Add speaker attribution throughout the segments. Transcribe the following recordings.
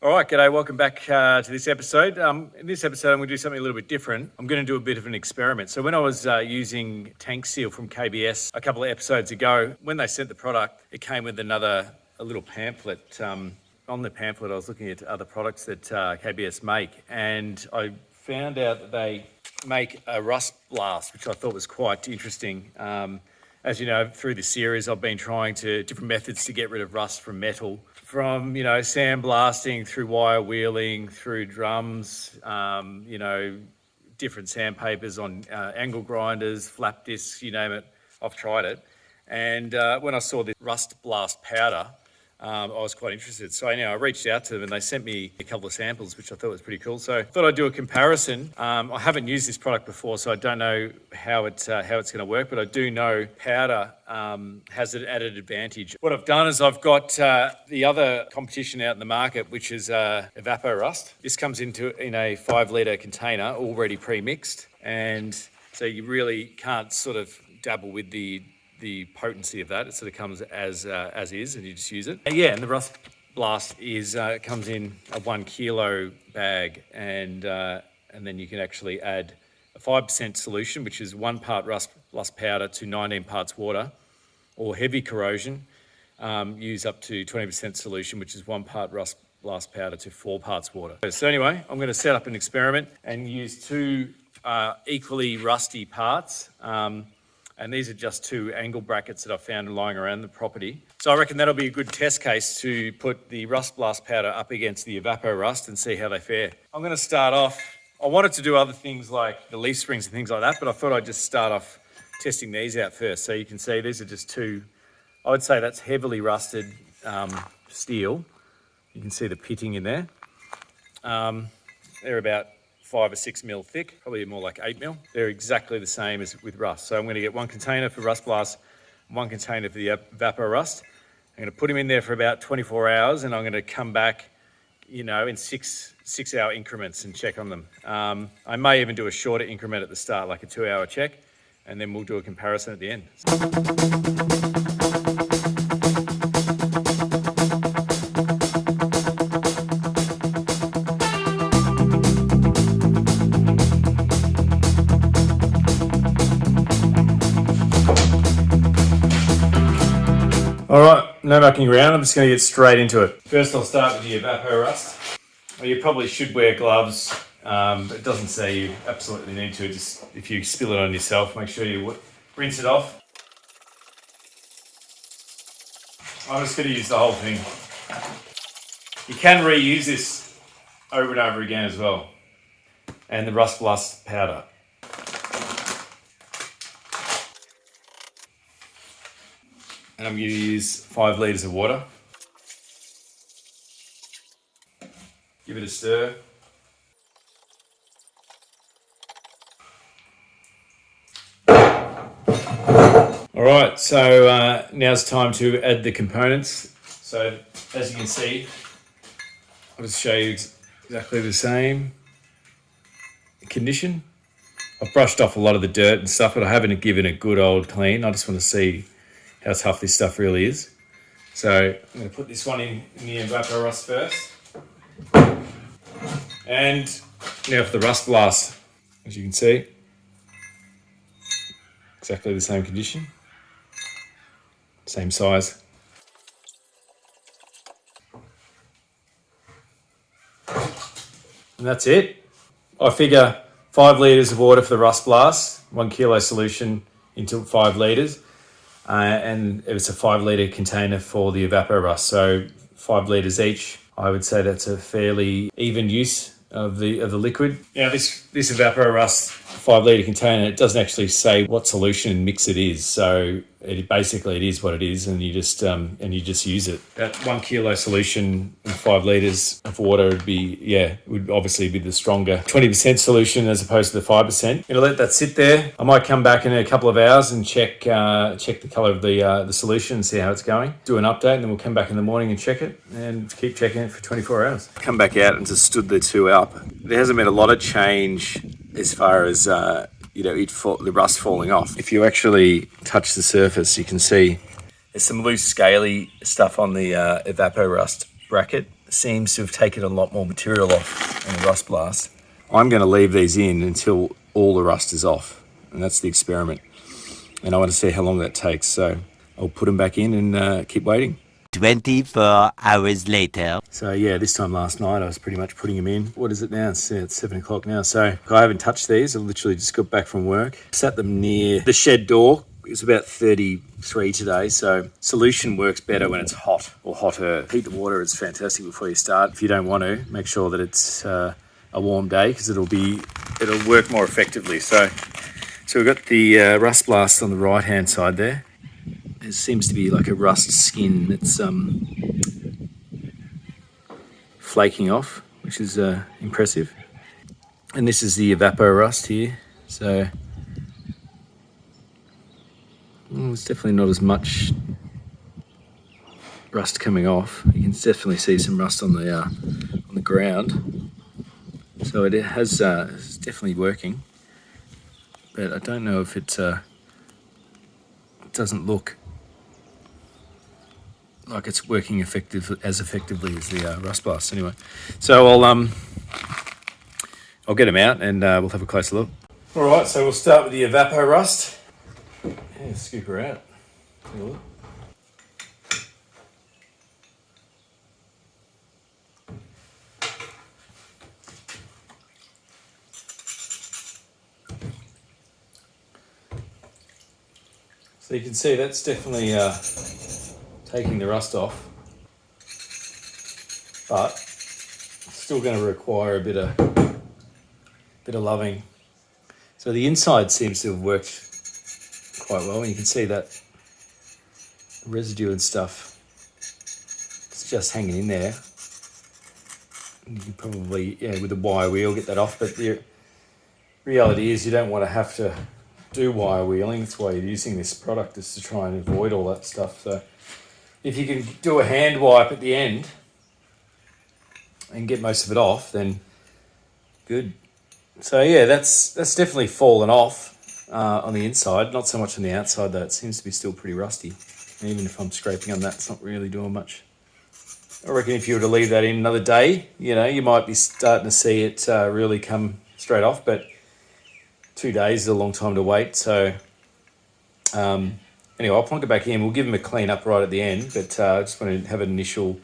Speaker 1: All right, g'day, welcome back to this episode. In this episode, I'm going to do something a little bit different. I'm going to do a bit of an experiment. So when I was using Tank Seal from KBS a couple of episodes ago, when they sent the product, it came with a little pamphlet. On the pamphlet, I was looking at other products that KBS make, and I found out that they make a Rustblast, which I thought was quite interesting. As you know, through the series, I've been trying different methods to get rid of rust from metal. From, sandblasting, through wire wheeling, through drums, different sandpapers on angle grinders, flap discs, you name it, I've tried it. And when I saw the Rustblast powder, I was quite interested. So I reached out to them and they sent me a couple of samples, which I thought was pretty cool. So I thought I'd do a comparison. I haven't used this product before, so I don't know how it's going to work, but I do know powder has an added advantage. What I've done is I've got the other competition out in the market, which is Evaporust. This comes in a 5-litre container, already pre-mixed. And so you really can't sort of dabble with the potency of that. It sort of comes as is, and you just use it. And the Rustblast comes in a 1 kilo bag, and then you can actually add a 5% solution, which is 1 part rust powder to 19 parts water, or heavy corrosion, use up to 20% solution, which is 1 part Rustblast powder to 4 parts water. So anyway, I'm going to set up an experiment and use 2 equally rusty parts. And these are just 2 angle brackets that I found lying around the property. So I reckon that'll be a good test case to put the Rustblast powder up against the Evaporust and see how they fare. I'm going to start off. I wanted to do other things like the leaf springs and things like that, but I thought I'd just start off testing these out first. So you can see these are just 2, I would say that's heavily rusted steel. You can see the pitting in there. They're about 5 or 6 mil thick, probably more like 8 mil. They're exactly the same as with rust. So I'm going to get 1 container for Rustblast, 1 container for the Evaporust. I'm going to put them in there for about 24 hours, and I'm going to come back, in 6-hour increments and check on them. I may even do a shorter increment at the start, like a 2-hour check, and then we'll do a comparison at the end. All right, no mucking around. I'm just going to get straight into it. First, I'll start with the Evaporust. Well, you probably should wear gloves. It doesn't say you absolutely need to. Just if you spill it on yourself, make sure you rinse it off. I'm just going to use the whole thing. You can reuse this over and over again as well. And the Rustblast powder. And I'm going to use 5 litres of water. Give it a stir. All right, so now it's time to add the components. So as you can see, I'll just show you exactly the same condition. I've brushed off a lot of the dirt and stuff, but I haven't given it a good old clean. I just want to see how tough this stuff really is. So I'm going to put this one in the Evaporust first. And now for the Rustblast, as you can see, exactly the same condition, same size. And that's it. I figure 5 litres of water for the Rustblast, 1 kilo solution into 5 litres. And it's a 5 litre container for the Evaporust, so 5 litres each. I would say that's a fairly even use of the liquid. Now this Evaporust 5 litre container, it doesn't actually say what solution and mix it is, so it is what it is, and you just use it. That 1 kilo solution and 5 litres of water would obviously be the stronger 20% solution as opposed to the 5%. Gonna let that sit there. I might come back in a couple of hours and check the colour of the solution and see how it's going. Do an update, and then we'll come back in the morning and check it, and keep checking it for 24 hours. Come back out and just stood the 2 up. There hasn't been a lot of change as far as the rust falling off. If you actually touch the surface, you can see there's some loose scaly stuff on the Evaporust bracket. seems to have taken a lot more material off on the Rustblast. I'm going to leave these in until all the rust is off, and that's the experiment. And I want to see how long that takes, so I'll put them back in and keep waiting.
Speaker 2: 24 hours later.
Speaker 1: So yeah, this time last night I was pretty much putting them in. What is it now? It's 7 o'clock now. So I haven't touched these. I literally just got back from work. Sat them near the shed door. It's about 33 today, so solution works better when it's hot or hotter. Heat the water, it's fantastic before you start. If you don't want to, make sure that it's a warm day because it'll work more effectively. So we've got the Rustblast on the right-hand side there. There seems to be like a rust skin that's flaking off, which is impressive. And this is the Evaporust here. So it's definitely not as much rust coming off. You can definitely see some rust on the ground. So it has it's definitely working, but I don't know if it doesn't look like it's working as effectively as the Rustblast. Anyway, so I'll get them out and we'll have a closer look. All right, so we'll start with the Evaporust. Yeah, scoop her out. Take a look. So you can see that's definitely taking the rust off, but it's still going to require a bit of loving. So the inside seems to have worked quite well, and you can see that residue and stuff, it's just hanging in there. You can probably, with the wire wheel, get that off, but the reality is you don't want to have to do wire wheeling. That's why you're using this product, is to try and avoid all that stuff. So if you can do a hand wipe at the end and get most of it off, then good. So yeah, that's definitely fallen off on the inside, not so much on the outside though. It seems to be still pretty rusty. And even if I'm scraping on that, it's not really doing much. I reckon if you were to leave that in another day, you might be starting to see it really come straight off, but 2 days is a long time to wait. So anyway, I'll plonk it back in. We'll give them a clean up right at the end, but I just want to have an initial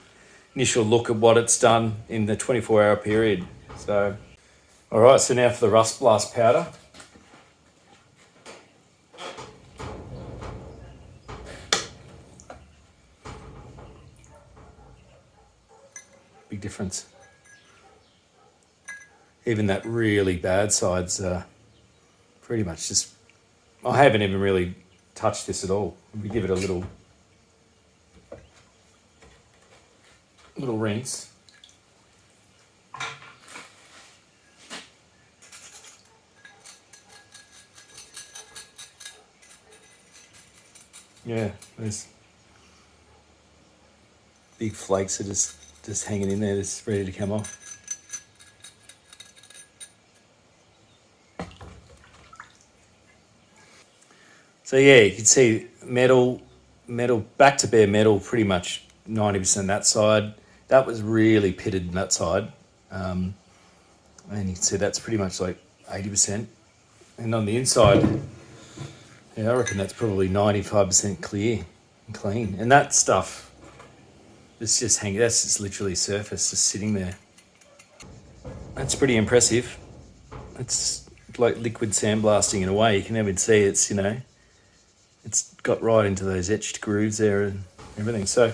Speaker 1: look at what it's done in the 24-hour period. So, all right, so now for the Rustblast powder. Big difference. Even that really bad side's pretty much just... I haven't even really touched this at all. We give it a little rinse. Yeah, there's big flakes are just hanging in there, just ready to come off. So yeah, you can see metal, back to bare metal, pretty much 90% that side. That was really pitted in that side. And you can see that's pretty much like 80%. And on the inside, I reckon that's probably 95% clear and clean. And that stuff, it's just hanging, that's just literally surface, just sitting there. That's pretty impressive. It's like liquid sandblasting in a way. You can even see it's, it's got right into those etched grooves there and everything. So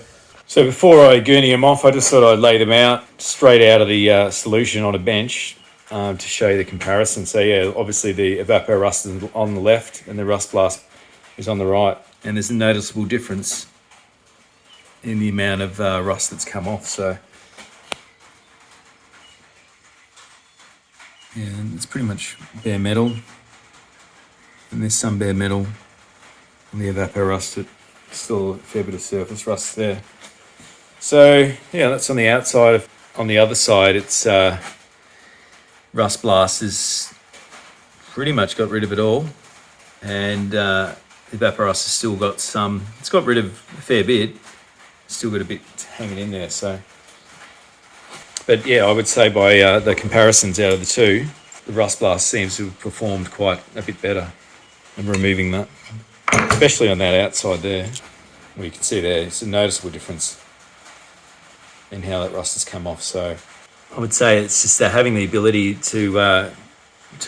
Speaker 1: before I gurney them off, I just thought I'd lay them out straight out of the solution on a bench to show you the comparison. So yeah, obviously the Evaporust is on the left and the Rustblast is on the right. And there's a noticeable difference in the amount of rust that's come off. So yeah, it's pretty much bare metal. And there's some bare metal on the Evaporust, it's still a fair bit of surface rust there. So yeah, that's on the outside. On the other side, it's Rustblast has pretty much got rid of it all, and Evaporust has still got some. It's got rid of a fair bit. Still got a bit hanging in there. So But yeah, I would say by the comparisons out of the two, the Rustblast seems to have performed quite a bit better in removing that, especially on that outside there. Well, you can see there, it's a noticeable difference in how that rust has come off. So I would say it's just having the ability to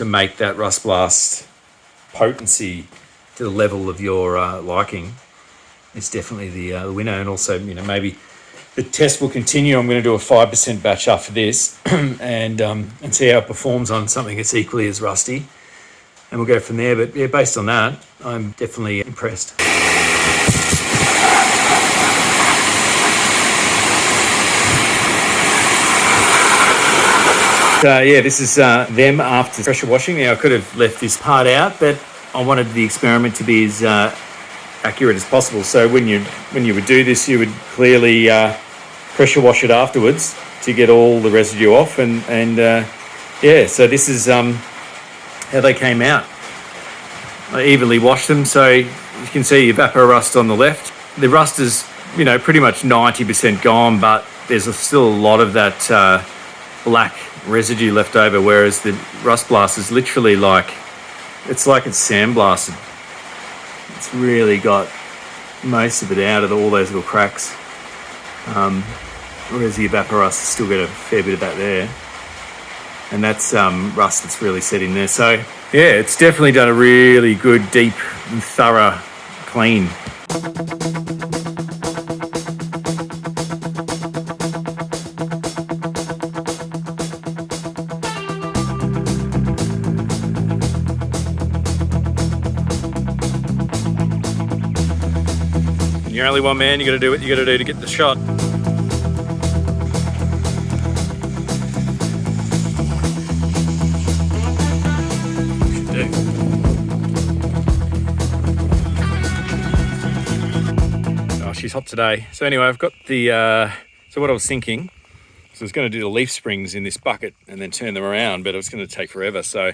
Speaker 1: make that Rustblast potency to the level of your liking is definitely the winner. And also, maybe the test will continue. I'm going to do a 5% batch after this and see how it performs on something that's equally as rusty. And we'll go from there. But yeah, based on that, I'm definitely impressed. This is them after pressure washing. Now, I could have left this part out, but I wanted the experiment to be as accurate as possible. So when you would do this, you would clearly pressure wash it afterwards to get all the residue off. So this is how they came out. I evenly washed them, so you can see Evaporust on the left. The rust is, pretty much 90% gone, but there's still a lot of that black residue left over, whereas the Rustblast is literally it's sandblasted. It's really got most of it out of all those little cracks. Whereas the Evaporust has still got a fair bit of that there. And that's rust that's really set in there. So yeah, it's definitely done a really good, deep and thorough clean. You're only one man, you got to do what you got to do to get the shot. Oh, she's hot today. So anyway, I've got the, so what I was thinking, so I was going to do the leaf springs in this bucket and then turn them around, but it was going to take forever. So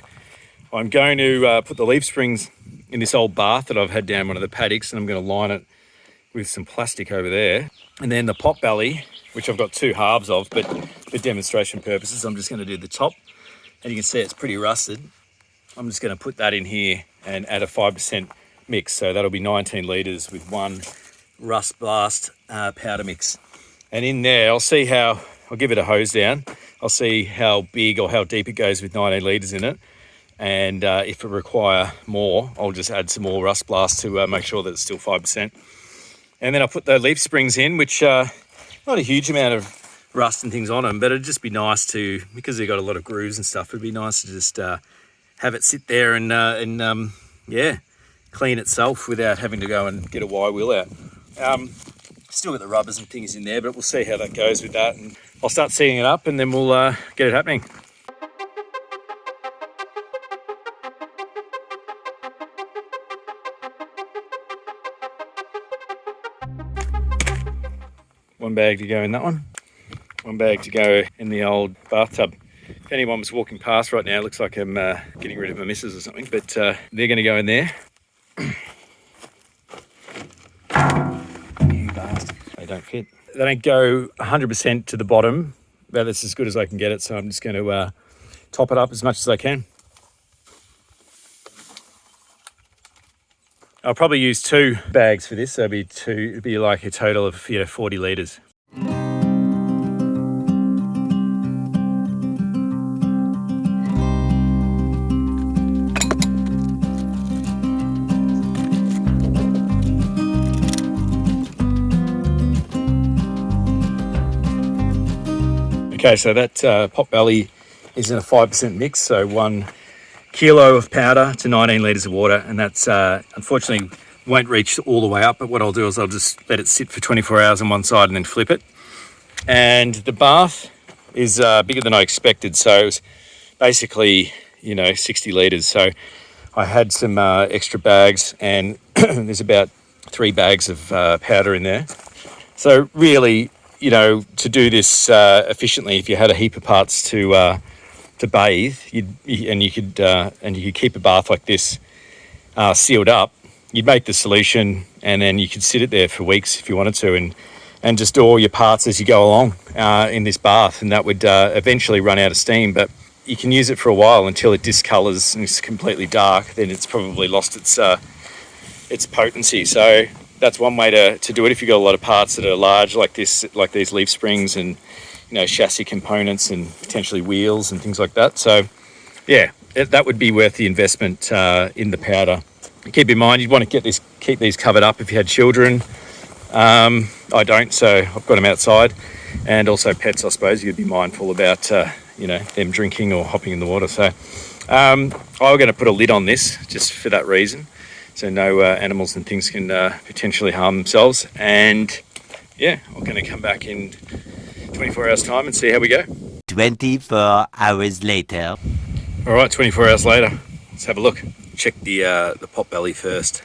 Speaker 1: I'm going to put the leaf springs in this old bath that I've had down one of the paddocks, and I'm going to line it with some plastic over there. And then the pot belly, which I've got two halves of, but for demonstration purposes, I'm just going to do the top. And you can see it's pretty rusted. I'm just going to put that in here and add a 5% mix. So that'll be 19 litres with one Rustblast powder mix. And in there, I'll give it a hose down. I'll see how big or how deep it goes with 19 litres in it. And if it require more, I'll just add some more Rustblast to make sure that it's still 5%. And then I'll put the leaf springs in, which not a huge amount of rust and things on them, but it'd just be nice to, because they've got a lot of grooves and stuff, it'd be nice to just have it sit there and clean itself without having to go and get a Y wheel out. Still got the rubbers and things in there, but we'll see how that goes with that. And I'll start sealing it up and then we'll get it happening. One bag to go in that one. One bag to go in the old bathtub. If anyone was walking past right now, it looks like I'm getting rid of my missus or something, but they're going to go in there. You bastard. They don't fit. They don't go 100% to the bottom, but that's as good as I can get it, so I'm just going to top it up as much as I can. I'll probably use 2 bags for this, so it'd be like a total of 40 litres. Okay, so that pot belly is in a 5% mix, so 1 kilo of powder to 19 litres of water, and that's unfortunately won't reach all the way up, but what I'll do is I'll just let it sit for 24 hours on one side and then flip it. And the bath is bigger than I expected, so it was basically 60 litres. So I had some extra bags, and there's about 3 bags of powder in there. So really, to do this efficiently, if you had a heap of parts to bathe, you could keep a bath like this sealed up, you'd make the solution and then you could sit it there for weeks if you wanted to, and and just do all your parts as you go along in this bath, and that would eventually run out of steam. But you can use it for a while until it discolors and is completely dark. Then it's probably lost its potency. So that's one way to do it if you've got a lot of parts that are large like this, like these leaf springs and chassis components and potentially wheels and things like that. So yeah, that would be worth the investment in the powder. Keep in mind, you'd want to keep these covered up if you had children. I don't, so I've got them outside, and also pets, I suppose. You'd be mindful about them drinking or hopping in the water. So I'm going to put a lid on this just for that reason, so no animals and things can potentially harm themselves. And yeah, I'm going to come back in 24 hours time and see how we go.
Speaker 2: 24 hours later.
Speaker 1: All right, 24 hours later, let's have a look. Check the pot belly first.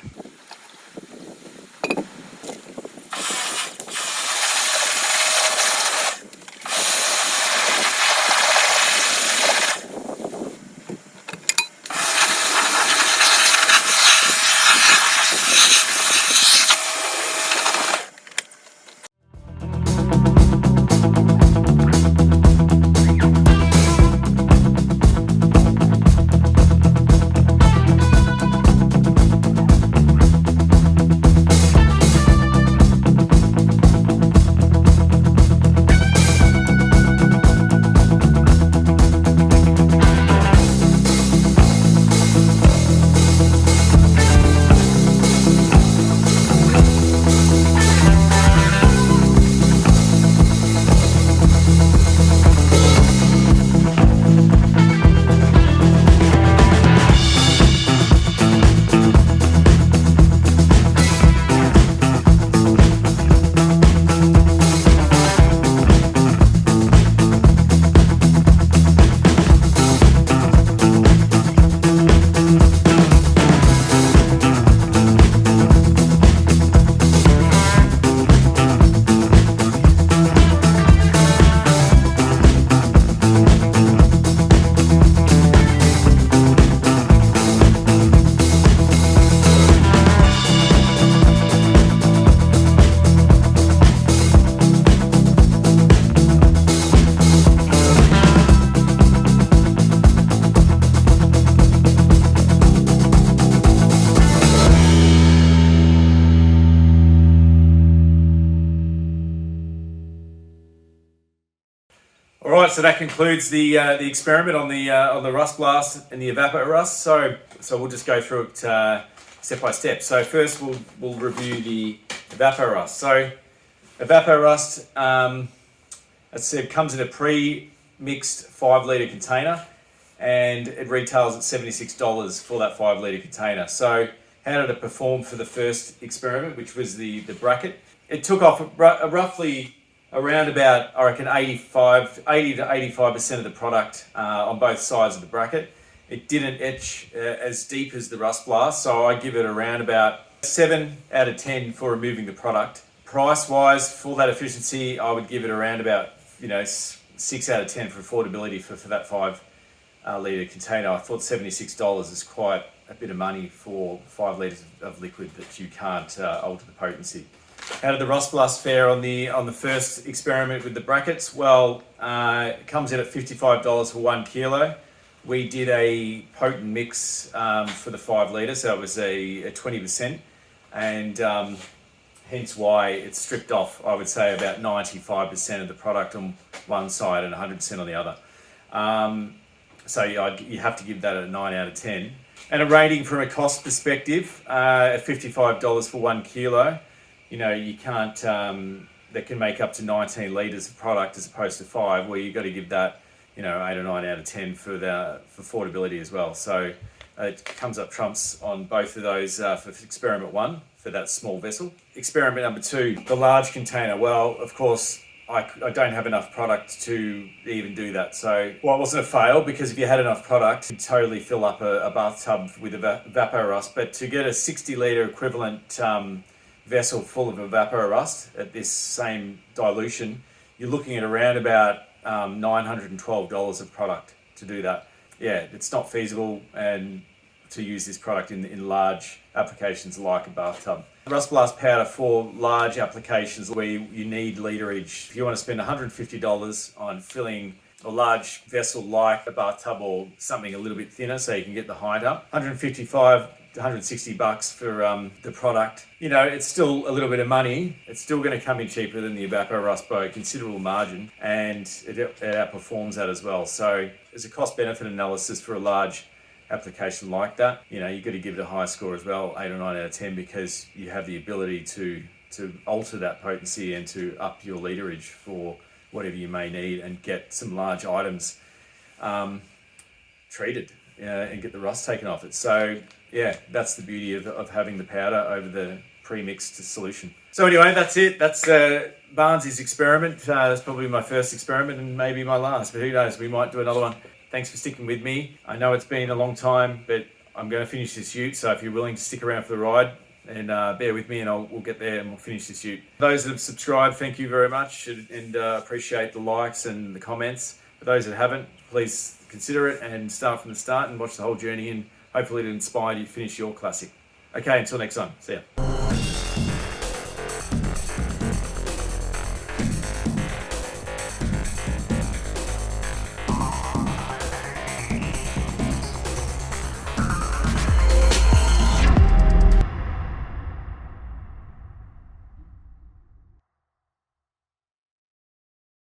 Speaker 1: All right, so that concludes the experiment on the Rustblast and the Evaporust. So we'll just go through it step by step. So first we'll review the Evaporust. So Evaporust, as I said, comes in a pre-mixed 5 litre container, and it retails at $76 for that 5 litre container. So how did it perform for the first experiment, which was the bracket? It took off roughly around about, I reckon, 80 to 85% of the product on both sides of the bracket. It didn't etch as deep as the Rustblast, so I give it around about 7 out of 10 for removing the product. Price-wise, for that efficiency, I would give it around about 6 out of 10 for affordability for that 5 litre container. I thought $76 is quite a bit of money for 5 litres of liquid that you can't alter the potency. How did the Rustblast fare on the first experiment with the brackets? Well, it comes in at $55 for 1 kilo. We did a potent mix for the 5 litre, so it was a 20%, and hence why it's stripped off, I would say, about 95% of the product on one side and 100% on the other. So you have to give that a 9 out of 10. And a rating from a cost perspective, at $55 for 1 kilo, you can't, that can make up to 19 litres of product as opposed to 5, where you've got to give that, 8 or 9 out of 10 for affordability as well. So it comes up trumps on both of those for experiment 1 for that small vessel. Experiment number 2, the large container. Well, of course, I don't have enough product to even do that. So, well, it wasn't a fail, because if you had enough product, you'd totally fill up a bathtub with Evaporust. But to get a 60 litre equivalent vessel full of Evaporust at this same dilution, you're looking at around about $912 of product to do that. Yeah, it's not feasible and to use this product in large applications like a bathtub. Rustblast powder for large applications where you need literage. If you want to spend $150 on filling a large vessel like a bathtub or something a little bit thinner so you can get the height up, 155 to 160 bucks for the product. You know, it's still a little bit of money. It's still going to come in cheaper than the Evaporust by a considerable margin, and it outperforms that as well. So there's a cost-benefit analysis for a large application like that. You know, you've got to give it a high score as well, 8 or 9 out of 10, because you have the ability to alter that potency and to up your literage for whatever you may need and get some large items treated and get the rust taken off it. So yeah, that's the beauty of having the powder over the pre-mixed solution. So anyway, that's it. That's Barnes' experiment. That's probably my first experiment and maybe my last, but who knows, we might do another one. Thanks for sticking with me. I know it's been a long time, but I'm going to finish this ute, so if you're willing to stick around for the ride, and bear with me, and we'll get there and we'll finish this ute. Those that have subscribed, thank you very much, and appreciate the likes and the comments. For those that haven't, please consider it and start from the start and watch the whole journey, and hopefully it'll inspire you to finish your classic. Okay, until next time, see ya.